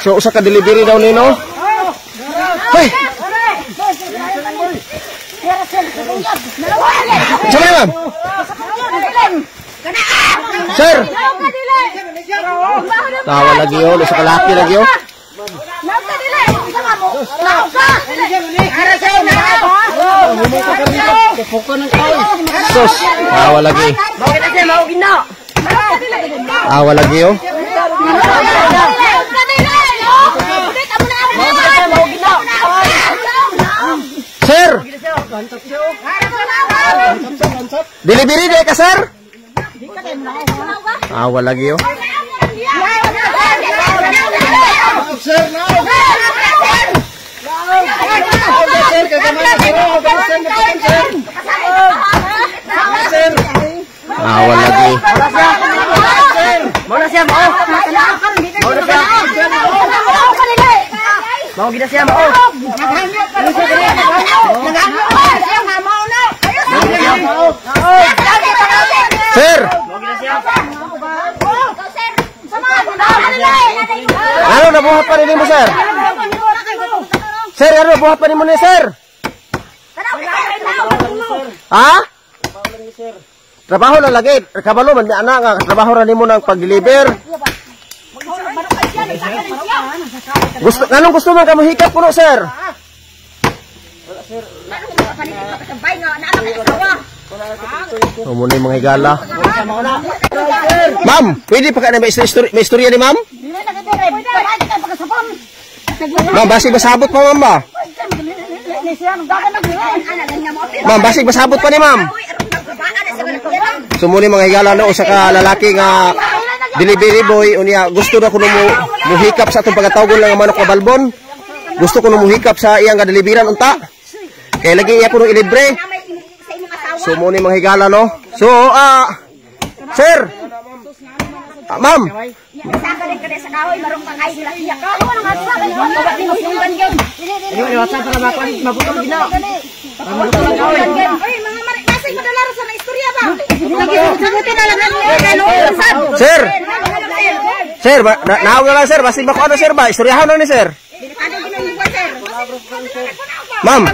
So usa ka delivery daw nino. Hoy. Sama ma'am. Sir. Tawa lagi yo, sa kalaki lagi yo. Sus, tawa lagi. Tawa lagi yo. Sir. Delivery deh ka sir? Tawa lagi yo. Awal lagi. Mau na siya mo. Mau kita siya mo. Sir. Ano nabuhat pa rin mo sir? Sir, ano nabuhat pa rin mo ni sir? Ha? Trabaho na lagi. Kabalo man di ana nga trabaho ra nimo nang pag-deliver. Gusto man ka mohikap kuno sir? Muni mga higala. Ma'am, pwede pa ka na may istorya ni ma'am? Ma'am, basig basabot pa ma'am ba? Ma'am, basig basabot pa ni ma'am? So muni mga higala na usa ka lalaki nga delivery boy unya gusto na kuno mo muhikap sa atong pagatawgon lang manok na balbon. Gusto ko no muhikap sa iyang deliveran unta. Kaya lagi iya kuno ilibre. So muni mga higala no. So sir. Ma'am. Sir. Sir, naawag lang sir, basig bako ano sir ba? Istoryahan na ni sir. Ma'am.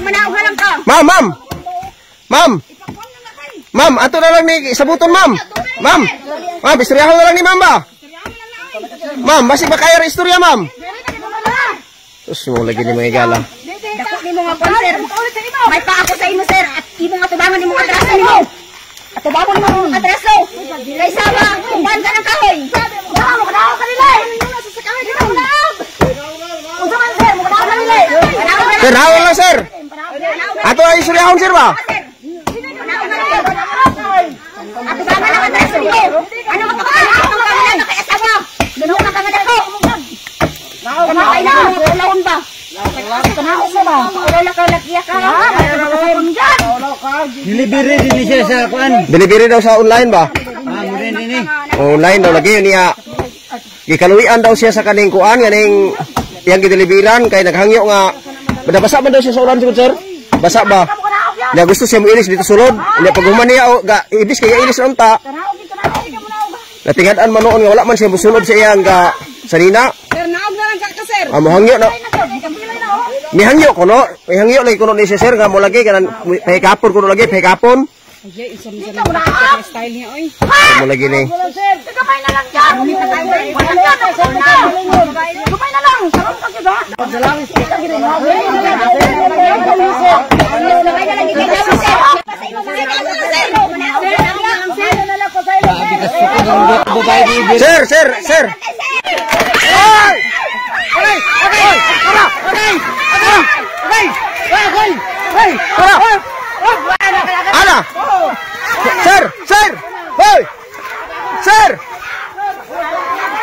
Ma'am, ma'am. Ma'am. Ma'am, ato na lang ni sabuton ma'am. Ma'am. Ma'am, istoryahan na lang ni ma'am ba? Ma'am, basig ba kaya istorya ma'am? Sus mo lagi ni mga gala. Dako ni mo nga sir. May pa ako sa imo sir at imo nga tubangan ni mo atraso nimo. At tubangan ni mo atraso. Kay sama, uban ka ng kahoy. Dako mo kada kanila. Sa kahoy dito na. Unsa man sir, mo kada kanila. Sir, hawal lang sir. Ato ay istoryahon sir ba? At tubangan ng atraso nimo. Ano ka pa kay asawa? Duno ka nga dako. Kana ay na mo ba? Kanaho sa ba? Wala ka lakiya ka. Delivery din siya sa kuan. Delivery daw sa online ba? Muna din Online daw lagi niya. Gikaluwian daw siya sa kaning kuan ganing yang gideliveran kay naghangyo nga basa man daw siya sa ulan sigud sir. Basa ba? Na gusto siya moilis dito sulod. Nya paghuman niya ibis kay ilis unta. Natingadan man noon nga wala man siya mosulod sa iyang sanina. Sir, naog na lang ka sir. Mahangyo na. Mihangyo ko no. Mihangyo lagi kuno ni si sir nga mo lagi kanan pahikapon kuno lagi pahikapon. Ay, style niya oy. Mo lagi ni. Sir, gamay na lang yan. Gamay na lang. Sarap ka ba? Salamat. Sir, sir, sir. Ana. Sir, sir. Hoy. Sir.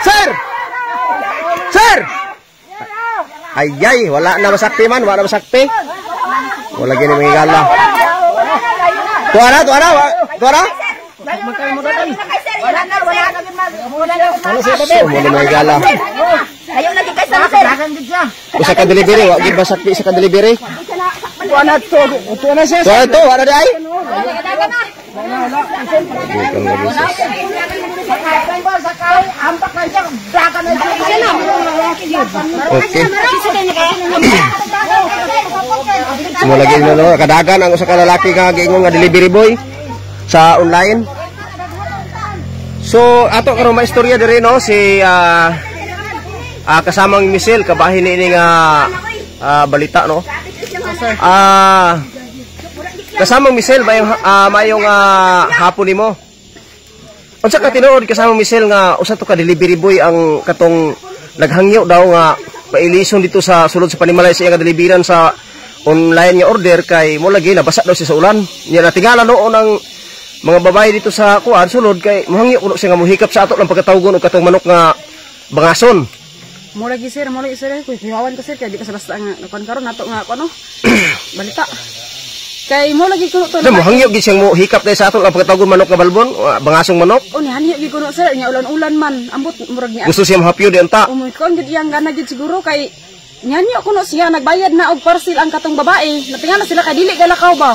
Sir. Sir. Ayay, wala na masakti man, wala na masakti. Wala gini mga gala. Tuara, tuara, tuara. Wala na. Wala na gala. Ayaw lagi kay sa sir. Usa ka delivery, wa gid basakti sa ka delivery. Wala to. Ito na siya. So ito, wala di ay. Okay. Simula lagi no, kadagan ang usa ka lalaki nga giingon nga delivery boy sa online. So ato karon maistorya diri no si kasamang Michelle kabahin ni nga balita no. Kasamang Michelle mayong hapon nimo. Unsa ka tinuod kasamang Michelle nga usa to ka delivery boy ang katong naghangyo daw nga pailison dito sa sulod sa Panimalay sa iyang deliveran sa online nga order kay mo lagi nabasa daw siya sa ulan. Nya natingala noon ang mga babae dito sa kuan sulod kay mohangyo kuno siya nga mohikap sa ato lang pagkatawgon og katong manok nga bangason. Mo lagi sir ko hiwawan ko sir kay di ka sa basta nga kon karon nato nga ano balita. Kay mo lagi kuno to. Mo hangyo gid siyang mo hikap dai sa ato lang pagkatawgon manok nga balbon, bangasong manok. O ni hangyo gid kuno sir nya ulan-ulan man ambot murag niya. Gusto siya mahapyo di anta. Kon gid iyang gana gid siguro kay nyanyo kuno siya nagbayad na og parcel ang katong babae. Natingala sila kay dili galakaw ba.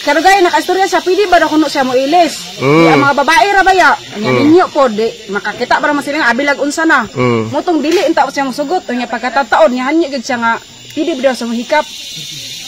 Karo gaya nakaistorya siya pwede ba daw kuno siya mo ilis. Di ang mga babae ra baya. Nya ninyo pod di makakita para man sila nga abilag unsa na. Motong dili unta siya mosugot nya pagkatataon nya hangyo gid siya nga pwede ba daw sa mohikap.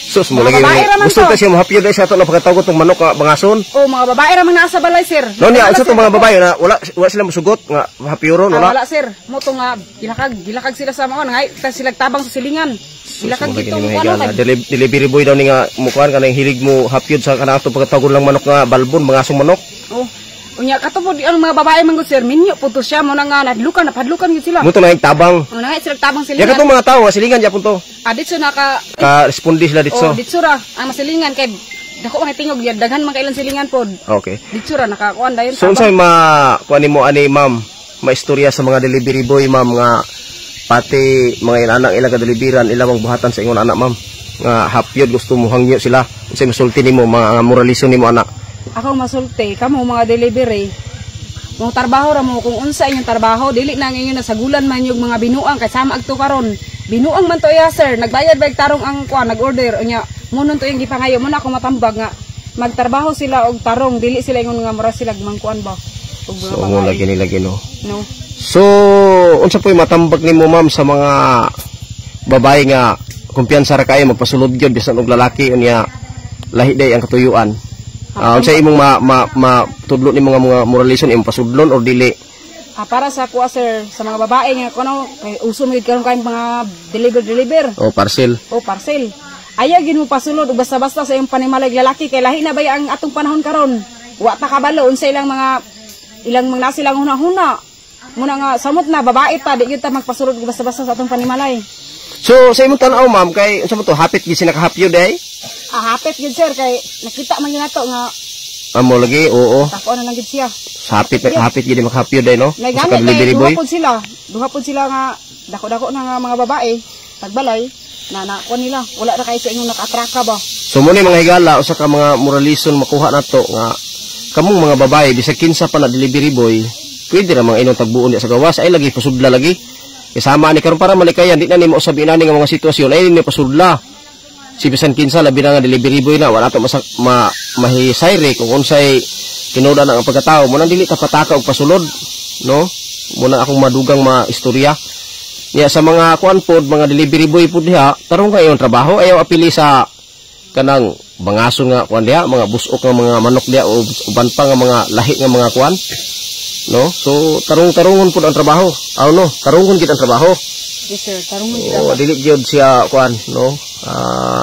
Sus mo lagi gusto ta siya mahapyo dai sa ato lang pagkatawgon tong manok nga bangason. O mga babae ra man nasa balay sir. No niya unsa tong mga babae na wala sila mosugot nga mahapyo ron wala. Wala sir. Moto nga gilakag sila sa mga nga sila tabang sa silingan. Gilakag dito mo ano delivery boy daw ni nga mukuan kanang hilig mo hapyod sa kanang ato pagkatawgon lang manok nga balbon bangasong manok. Oh. Unya katupod ang mga babae man gud sir minyo puto siya mo nga nadlukan napadlukan gid sila. Mo to na tabang. Mo na sila tabang silingan. Ya katong mga tawo nga silingan gyapon to. Ditso naka respondi sila ditso. Oh, ditso ra ang masilingan kay dako man tingog ya daghan man kailan silingan pod. Okay. Ditso ra nakakuan dayon. So unsay kuan nimo ani ma'am? Maistorya sa mga delivery boy ma'am nga pati mga anak ila ka deliveran ila mang buhatan sa ingon anak ma'am nga hapyod gusto mo hangyo sila. Unsay masulti nimo mga moralisyon nimo anak? Ako masulti kamo mga delivery. Mong trabaho ra mo kung unsa inyong trabaho dili na ngayon nasagulan man yung mga binuang kay sama agto karon. Binuang man to ya sir, nagbayad ba tarong ang kuan nag-order unya munon to yung gipangayo mo na ako matambag nga magtrabaho sila og tarong dili sila ingon nga mura sila gmangkuan ba. So mo lagi nila gino. No. So unsa po'y matambag nimo ma'am sa mga babae nga kumpiyansa ra kayo magpasulod gyud bisan og lalaki unya lahi day ang katuyuan. Unsay imong matudlo nimo nga mga moralisyon imong pasudlon or dili? Para sa kuha sir sa mga babae nga kuno kay uso mi karon kay mga deliver. O parcel. Ayaw gid mo pasulod basta-basta sa imong panimalay lalaki kay lahi na ba ang atong panahon karon. Wa ta kabalo unsay ilang mga silang huna-huna. Muna nga samot na babae pa di gyud ta magpasulod basta-basta sa atong panimalay. So sa imong tan-aw ma'am kay unsa mo to hapit gid sina kahapyo day? Hapit gid sir kay nakita man gyud nato nga amo lagi oo. Tako na lang gid siya. Hapit gid makahapyo day no. Sa delivery boy. Duha pod sila nga dako-dako na nga mga babae tagbalay na kuan nila wala ra kay sa ingon naka-atraka ba. So mo ni mga higala usa ka mga moralisyon makuha nato nga kamong mga babae bisag kinsa pa na delivery boy pwede ra mga inong tagbuon sa gawas ay lagi pasudla lagi. Kasama ni karon para malikayan di na nimo usabi ani nga mga sitwasyon ay ni pasudla. Si bisan kinsa labi na nga delivery boy na wala to mahisayre kung unsay tinuda na ang pagkatao mo nang dili ta pataka og pasulod no muna akong madugang maistorya niya sa mga kuan pod mga delivery boy pod diha tarong kayo ang trabaho ayaw apili sa kanang bangason nga kuan diha mga busok nga mga manok diha o uban pa nga mga lahi nga mga kuan no so tarong-tarongon pod ang trabaho no tarungon gid ang trabaho. Yes sir tarungon gid. Dili gyud siya kuan no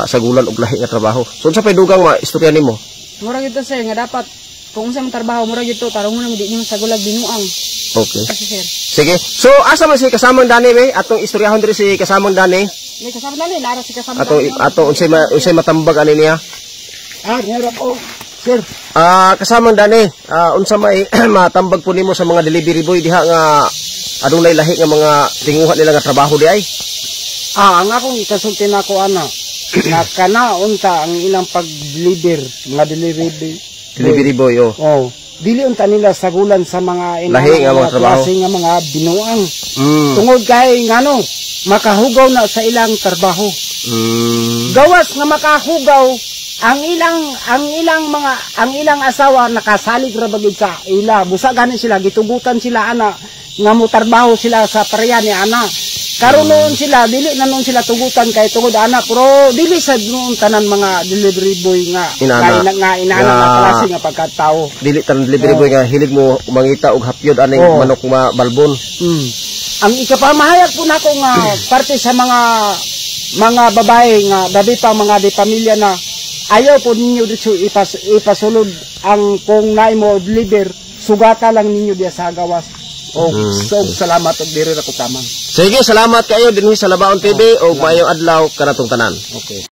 sagulan og lahi nga trabaho. So unsa pay dugang maistorya nimo? Mura gid sir nga dapat kung unsa man trabaho mura gid to tarungon mo di nimo sagulag binuang. Okay. Kasi sir. Sige. So asa man si kasamang Dani we atong istoryahon diri si kasamang Dani? May kasamang Dani lara si kasamang. Ato unsay matambag ani niya? Nira ko sir. Kasamang Dani, unsa may matambag po nimo sa mga delivery boy diha nga adunay lahi nga mga tinguha nila nga trabaho di ay? Ang akong ikasulti na ko ana na kana unta ang ilang pag-deliver mga delivery boy oh. Dili unta nila sagulan sa mga lahi nga mga trabaho nga mga binuang. Tungod kay ngano makahugaw na sa ilang trabaho. Gawas nga makahugaw ang ilang asawa nakasalig ra bagid sa ila. Busa ganin sila gitugutan sila ana nga motarbaho sila sa pareha ni ana. Karon noon sila dili na noon sila tugutan kay tungod ana, pero dili sa noon tanan mga delivery boy nga inana nga klase nga pagkatao. Dili tanan delivery boy nga hilig mo mangita og hapyod aning manok nga balbon. Ang ikapamahayag po nako nga parte sa mga babae nga dabi pa mga di pamilya na ayaw po ninyo dito ipasulod ang kung naay mo deliver, sugata lang ninyo diya sa gawas. So, salamat og diri ra ko taman. Sige, salamat kayo dinhi sa Labaon TV og maayong adlaw kanatong tanan. Okay.